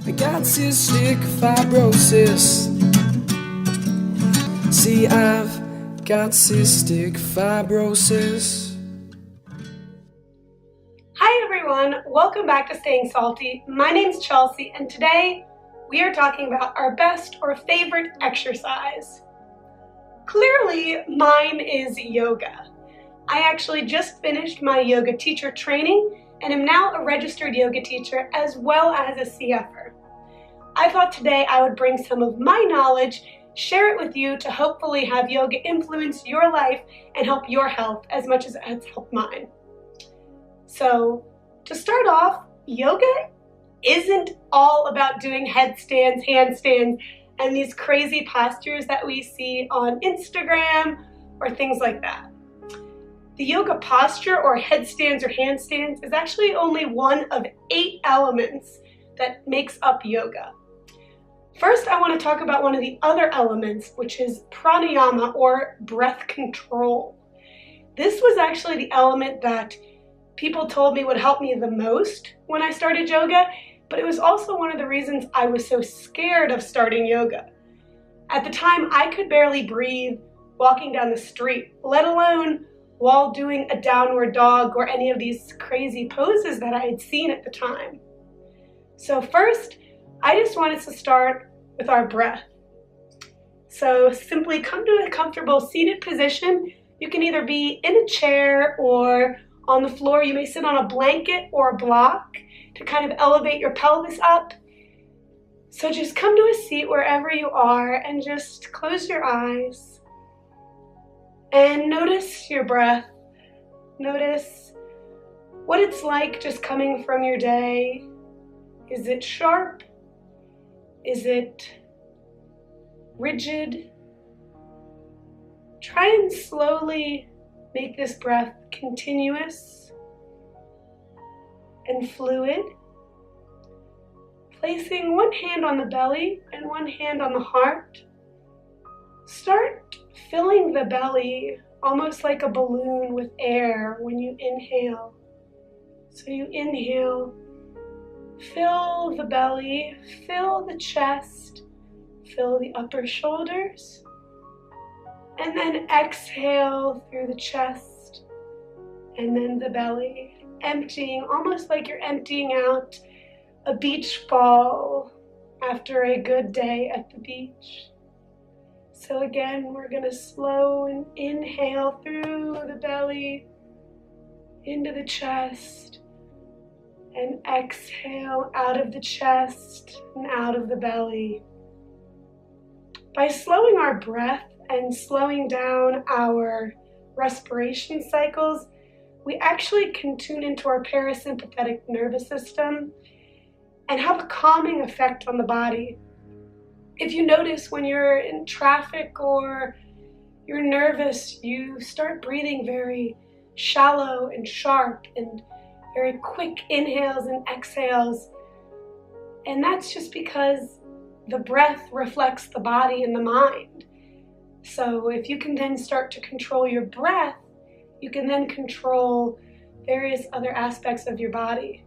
I got cystic fibrosis. See, I've got cystic fibrosis. Hi everyone, welcome back to Staying Salty. My name's Chelsea and today we are talking about our best or favorite exercise. Clearly mine is yoga. I actually just finished my yoga teacher training and am now a registered yoga teacher as well as a CFer. I thought today I would bring some of my knowledge, share it with you to hopefully have yoga influence your life and help your health as much as it has helped mine. So to start off, yoga isn't all about doing headstands, handstands, and these crazy postures that we see on Instagram or things like that. The yoga posture or headstands or handstands is actually only one of 8 elements that makes up yoga. First, I want to talk about one of the other elements, which is pranayama or breath control. This was actually the element that people told me would help me the most when I started yoga, but it was also one of the reasons I was so scared of starting yoga. At the time, I could barely breathe walking down the street, let alone while doing a downward dog or any of these crazy poses that I had seen at the time. So first, I just wanted to start with our breath. So simply come to a comfortable seated position. You can either be in a chair or on the floor. You may sit on a blanket or a block to kind of elevate your pelvis up. So just come to a seat wherever you are and just close your eyes and notice your breath. Notice what it's like just coming from your day. Is it sharp? Is it rigid? Try and slowly make this breath continuous and fluid. Placing one hand on the belly and one hand on the heart. Start filling the belly almost like a balloon with air when you inhale. So you inhale, fill the belly, fill the chest, fill the upper shoulders, and then exhale through the chest and then the belly, emptying, almost like you're emptying out a beach ball after a good day at the beach. So again, we're going to slow and inhale through the belly, into the chest, and exhale out of the chest and out of the belly. By slowing our breath and slowing down our respiration cycles, we actually can tune into our parasympathetic nervous system and have a calming effect on the body. If you notice when you're in traffic or you're nervous, you start breathing very shallow and sharp and very quick inhales and exhales. And that's just because the breath reflects the body and the mind. So if you can then start to control your breath, you can then control various other aspects of your body.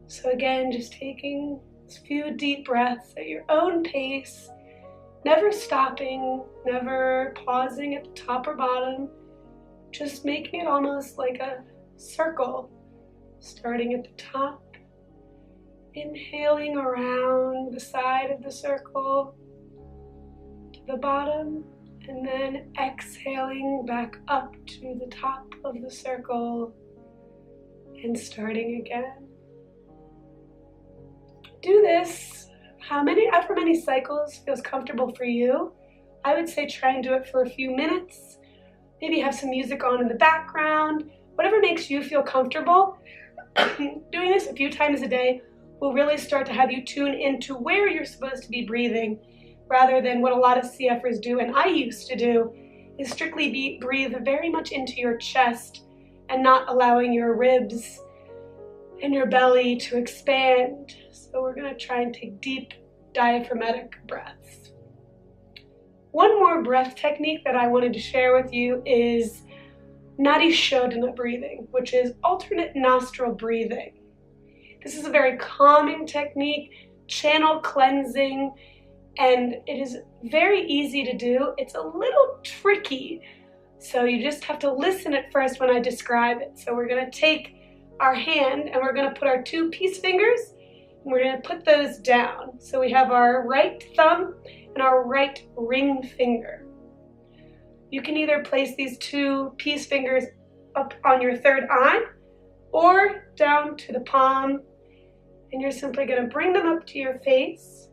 So again, just taking a few deep breaths at your own pace, never stopping, never pausing at the top or bottom, just making it almost like a circle, starting at the top, inhaling around the side of the circle to the bottom, and then exhaling back up to the top of the circle and starting again. Do this however many cycles feels comfortable for you. I would say try and do it for a few minutes. Maybe have some music on in the background, whatever makes you feel comfortable. Doing this a few times a day will really start to have you tune into where you're supposed to be breathing, rather than what a lot of CFers do, and I used to do, is strictly breathe very much into your chest and not allowing your ribs and your belly to expand. So we're going to try and take deep diaphragmatic breaths. One more breath technique that I wanted to share with you is Nadi Shodhana breathing, which is alternate nostril breathing. This is a very calming technique, channel cleansing, and it is very easy to do. It's a little tricky, so you just have to listen at first when I describe it. So we're going to take our hand and we're going to put our 2 peace fingers and we're going to put those down. So we have our right thumb and our right ring finger. You can either place these 2 peace fingers up on your third eye or down to the palm, and you're simply going to bring them up to your face.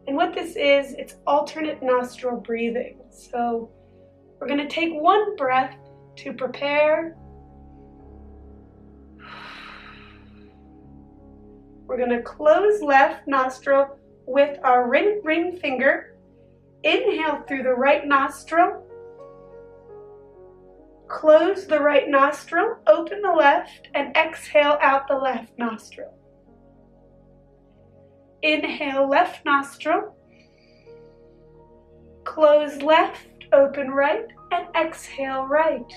And what this is, it's alternate nostril breathing. So we're going to take one breath to prepare. We're going to close left nostril with our ring finger. Inhale through the right nostril. Close the right nostril, open the left, and exhale out the left nostril. Inhale left nostril. Close left, open right, and exhale right.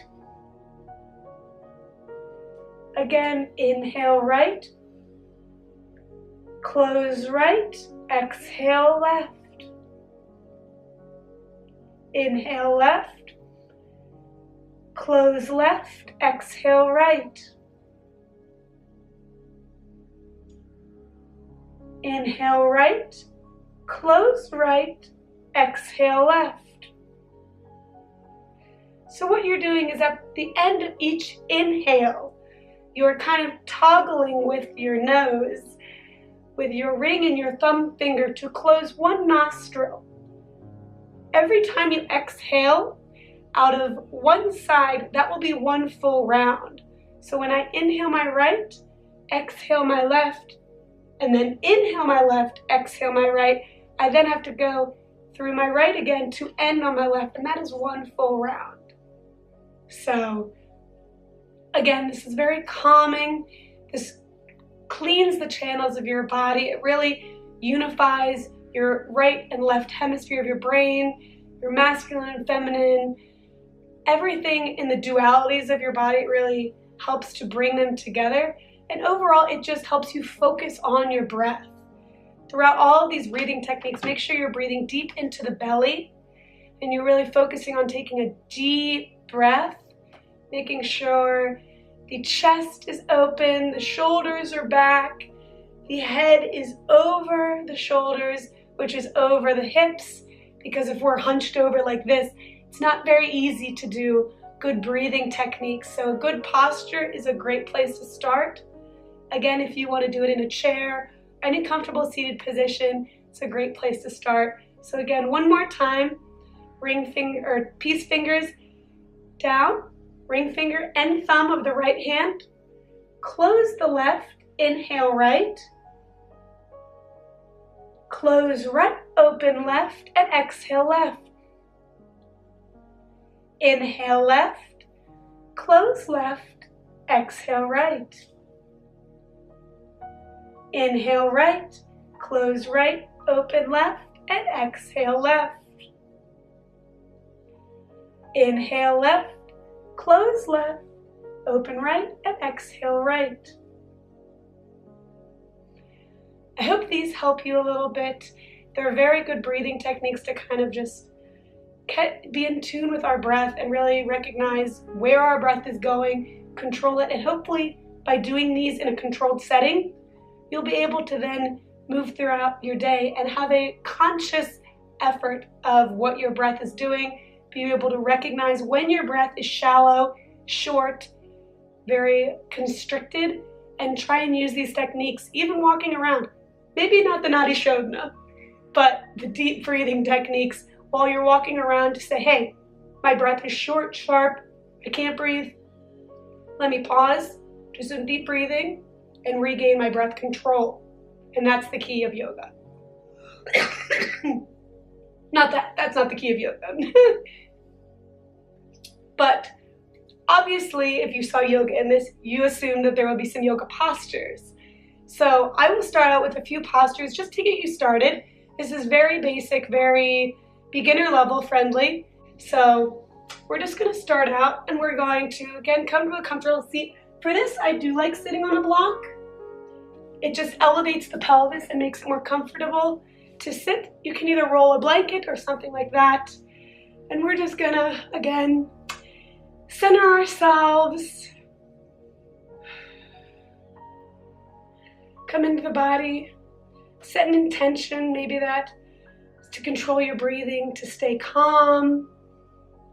Again, inhale right. Close right, exhale left. Inhale left. Close left, exhale right. Inhale right, close right, exhale left. So what you're doing is at the end of each inhale, you're kind of toggling with your nose, with your ring and your thumb finger to close one nostril. Every time you exhale out of one side, that will be one full round. So when I inhale my right, exhale my left, and then inhale my left, exhale my right, I then have to go through my right again to end on my left, and that is one full round. So again, this is very calming. This cleans the channels of your body. It really unifies your right and left hemisphere of your brain, your masculine and feminine, everything in the dualities of your body. It really helps to bring them together. And overall, it just helps you focus on your breath. Throughout all of these breathing techniques, make sure you're breathing deep into the belly and you're really focusing on taking a deep breath, making sure the chest is open, the shoulders are back, the head is over the shoulders, which is over the hips, because if we're hunched over like this, it's not very easy to do good breathing techniques. So a good posture is a great place to start. Again, if you want to do it in a chair, any comfortable seated position, it's a great place to start. So again, one more time, ring finger or peace fingers down, ring finger and thumb of the right hand. Close the left, inhale right. Close right, open left, and exhale left. Inhale left, close left, exhale right. Inhale right, close right, open left, and exhale left. Inhale left, close left, open right, and exhale right. I hope these help you a little bit. They're very good breathing techniques to kind of just be in tune with our breath and really recognize where our breath is going, control it, and hopefully by doing these in a controlled setting, you'll be able to then move throughout your day and have a conscious effort of what your breath is doing, be able to recognize when your breath is shallow, short, very constricted, and try and use these techniques even walking around. Maybe not the Nadi Shodhana, but the deep breathing techniques while you're walking around to say, hey, my breath is short, sharp, I can't breathe. Let me pause, do some deep breathing, and regain my breath control. And that's the key of yoga. That's not the key of yoga. But obviously, if you saw yoga in this, you assume that there will be some yoga postures. So I will start out with a few postures just to get you started. This is very basic, very beginner level friendly. So we're just gonna start out and we're going to, again, come to a comfortable seat. For this, I do like sitting on a block. It just elevates the pelvis and makes it more comfortable to sit. You can either roll a blanket or something like that. And we're just gonna, again, center ourselves. Come into the body, set an intention, maybe that is to control your breathing, to stay calm.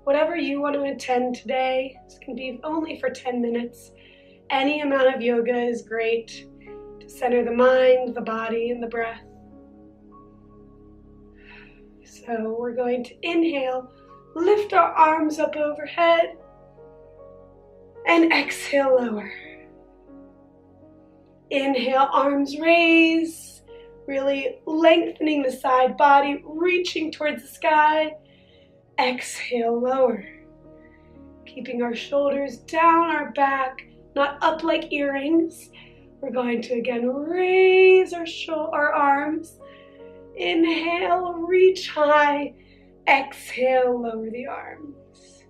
Whatever you want to intend today, this can be only for 10 minutes. Any amount of yoga is great to center the mind, the body, and the breath. So we're going to inhale, lift our arms up overhead, and exhale, lower. Inhale, arms raise, really lengthening the side body, reaching towards the sky. Exhale, lower. Keeping our shoulders down our back, not up like earrings. We're going to again raise our arms. Inhale, reach high. Exhale, lower the arms.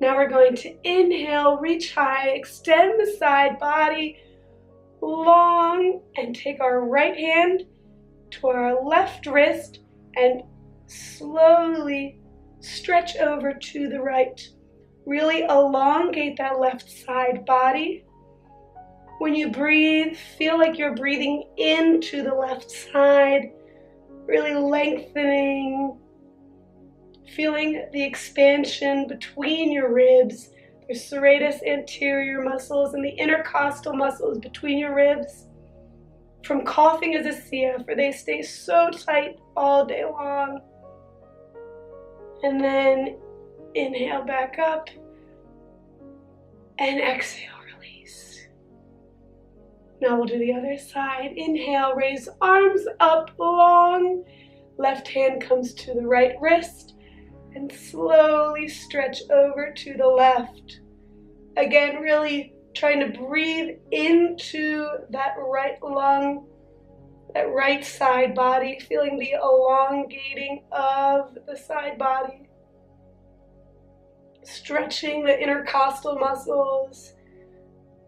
Now we're going to inhale, reach high, extend the side body long, and take our right hand to our left wrist and slowly stretch over to the right. Really elongate that left side body. When you breathe, feel like you're breathing into the left side, really lengthening, feeling the expansion between your ribs, the serratus anterior muscles and the intercostal muscles between your ribs. From coughing as a CF, for they stay so tight all day long. And then inhale back up and exhale, release. Now we'll do the other side. Inhale, raise arms up long. Left hand comes to the right wrist and slowly stretch over to the left. Again, really trying to breathe into that right lung, that right side body, feeling the elongating of the side body. Stretching the intercostal muscles.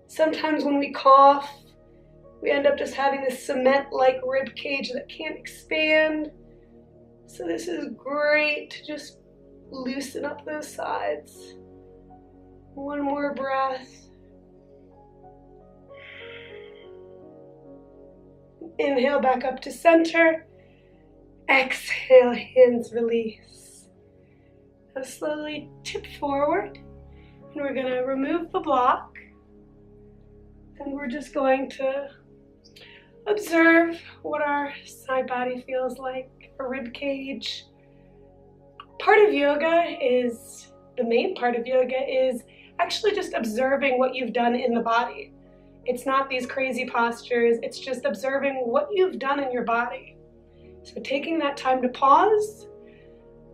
Sometimes when we cough, we end up just having this cement-like rib cage that can't expand. So this is great to just loosen up those sides. One more breath. Inhale back up to center. Exhale, hands release. Now slowly tip forward. And we're going to remove the block. And we're just going to observe what our side body feels like, a rib cage. The main part of yoga is actually just observing what you've done in the body. It's not these crazy postures, it's just observing what you've done in your body. So taking that time to pause,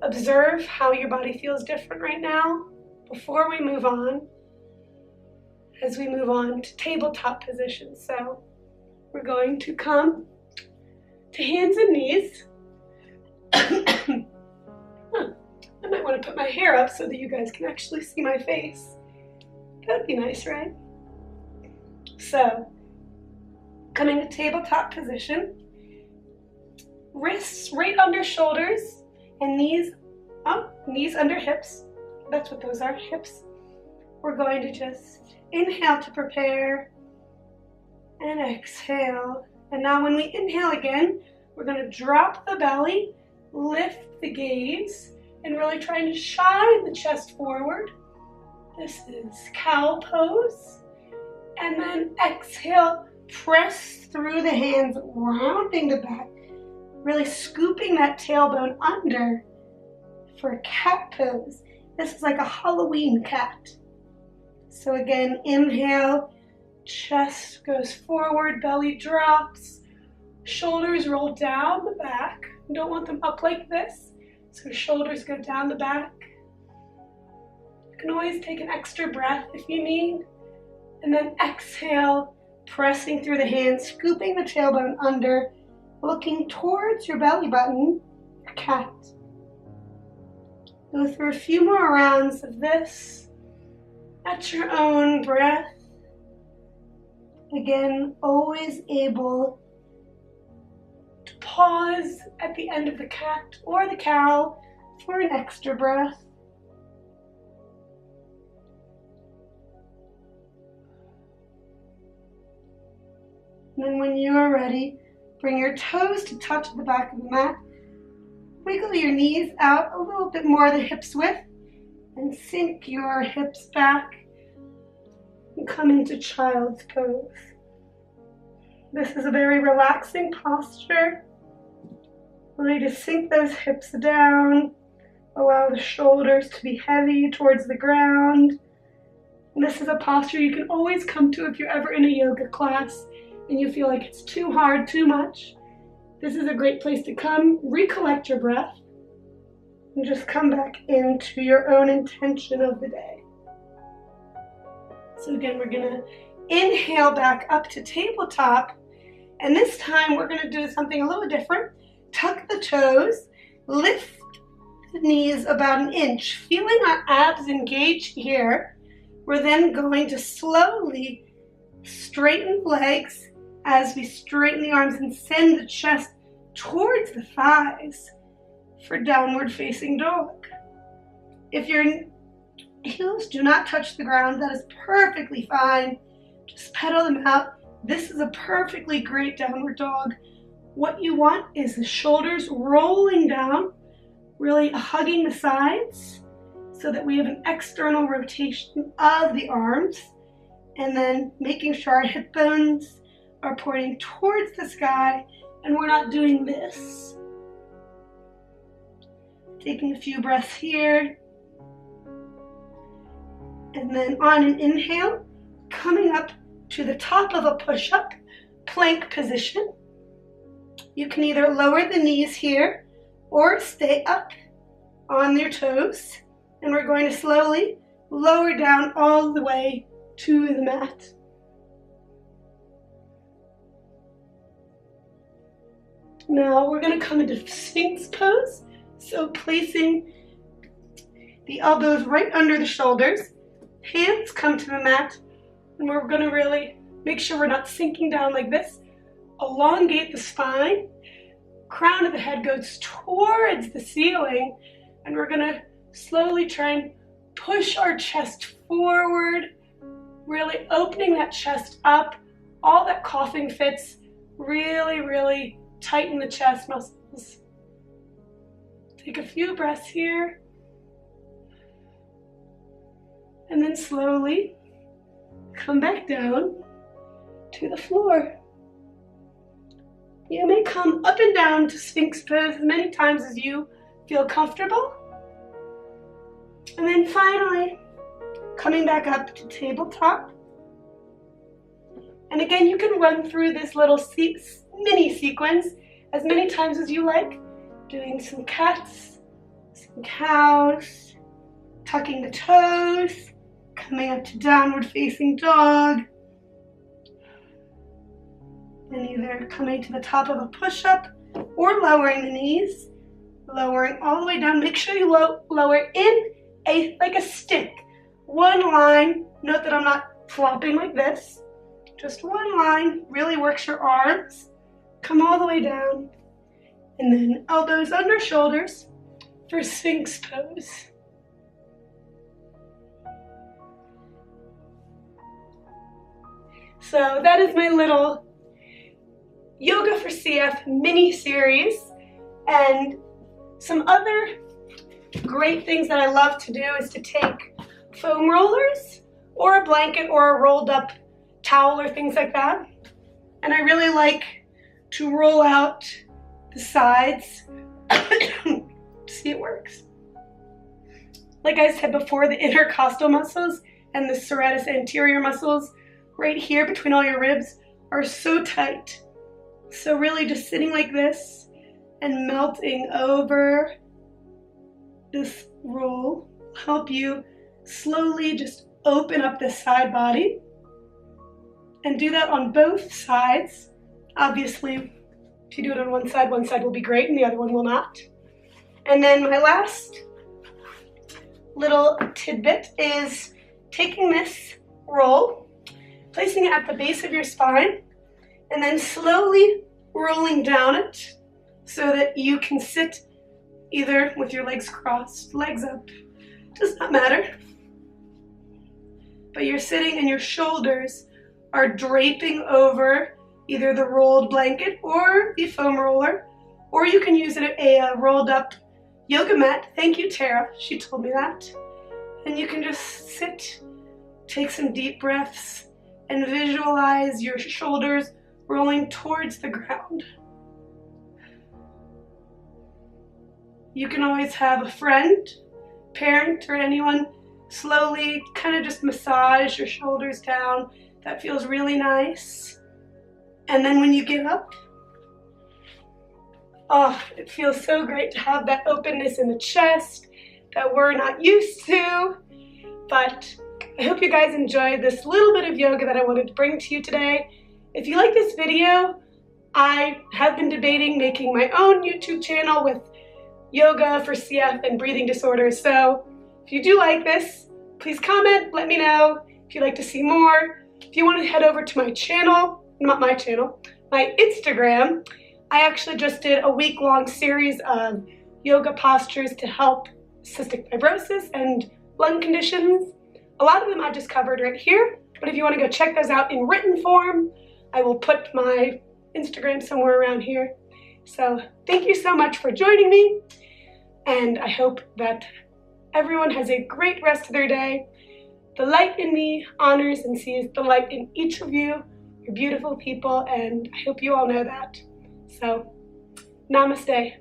observe how your body feels different right now before we move on, as we move on to tabletop position. So we're going to come to hands and knees. I might want to put my hair up so that you guys can actually see my face. That'd be nice, right? So, coming to tabletop position, wrists right under shoulders and knees up, knees under hips. That's what those are, hips. We're going to just inhale to prepare and exhale. And now when we inhale again, we're going to drop the belly, lift the gaze, and really trying to shine the chest forward. This is cow pose. And then exhale, press through the hands, rounding the back, really scooping that tailbone under for a cat pose. This is like a Halloween cat. So again, inhale, chest goes forward, belly drops, shoulders roll down the back. You don't want them up like this, so shoulders go down the back. You can always take an extra breath if you need. And then exhale, pressing through the hands, scooping the tailbone under, looking towards your belly button, your cat. Go through a few more rounds of this at your own breath. Again, always able to pause at the end of the cat or the cow for an extra breath. And then when you are ready, bring your toes to touch the back of the mat. Wiggle your knees out a little bit more than hips width and sink your hips back and come into child's pose. This is a very relaxing posture. Really just sink those hips down. Allow the shoulders to be heavy towards the ground. And this is a posture you can always come to if you're ever in a yoga class and you feel like it's too hard, too much. This is a great place to come, recollect your breath, and just come back into your own intention of the day. So again, we're gonna inhale back up to tabletop, and this time we're gonna do something a little different. Tuck the toes, lift the knees about an inch, feeling our abs engage here. We're then going to slowly straighten the legs as we straighten the arms and send the chest towards the thighs for downward facing dog. If your heels do not touch the ground, that is perfectly fine. Just pedal them out. This is a perfectly great downward dog. What you want is the shoulders rolling down, really hugging the sides so that we have an external rotation of the arms, and then making sure our hip bones are pointing towards the sky and we're not doing this. Taking a few breaths here. And then on an inhale, coming up to the top of a push-up, plank position. You can either lower the knees here or stay up on your toes. And we're going to slowly lower down all the way to the mat. Now we're going to come into Sphinx pose. So placing the elbows right under the shoulders, hands come to the mat, and we're going to really make sure we're not sinking down like this. Elongate the spine, crown of the head goes towards the ceiling, and we're going to slowly try and push our chest forward, really opening that chest up. All that coughing fits, really tighten the chest muscles. Take a few breaths here. And then slowly come back down to the floor. You may come up and down to Sphinx pose as many times as you feel comfortable. And then finally, coming back up to tabletop. And again, you can run through this little mini sequence as many times as you like, doing some cats, some cows, tucking the toes, coming up to downward facing dog, and either coming to the top of a push-up or lowering the knees, lowering all the way down. Make sure you lower in like a stick. One line. Note that I'm not flopping like this. Just one line. Really works your arms. Come all the way down. And then elbows under shoulders for Sphinx pose. So that is my little Yoga for CF mini series, and some other great things that I love to do is to take foam rollers or a blanket or a rolled up towel or things like that, and I really like to roll out the sides. See, it works. Like I said before, the intercostal muscles and the serratus anterior muscles right here between all your ribs are so tight. So really just sitting like this and melting over this roll will help you slowly just open up the side body, and do that on both sides. Obviously, if you do it on one side will be great and the other one will not. And then my last little tidbit is taking this roll, placing it at the base of your spine, and then slowly rolling down it so that you can sit either with your legs crossed, legs up, does not matter. But you're sitting and your shoulders are draping over either the rolled blanket or the foam roller, or you can use a rolled up yoga mat. Thank you, Tara, she told me that. And you can just sit, take some deep breaths, and visualize your shoulders rolling towards the ground. You can always have a friend, parent, or anyone slowly kind of just massage your shoulders down. That feels really nice. And then when you get up, oh, it feels so great to have that openness in the chest that we're not used to. But I hope you guys enjoyed this little bit of yoga that I wanted to bring to you today. If you like this video, I have been debating making my own YouTube channel with yoga for CF and breathing disorders. So if you do like this, please comment, let me know if you'd like to see more. If you want to head over to my channel, not my channel, my Instagram, I actually just did a week-long series of yoga postures to help cystic fibrosis and lung conditions. A lot of them I just covered right here, but if you want to go check those out in written form, I will put my Instagram somewhere around here. So thank you so much for joining me, and I hope that everyone has a great rest of their day. The light in me honors and sees the light in each of you. You're beautiful people, and I hope you all know that. So, namaste.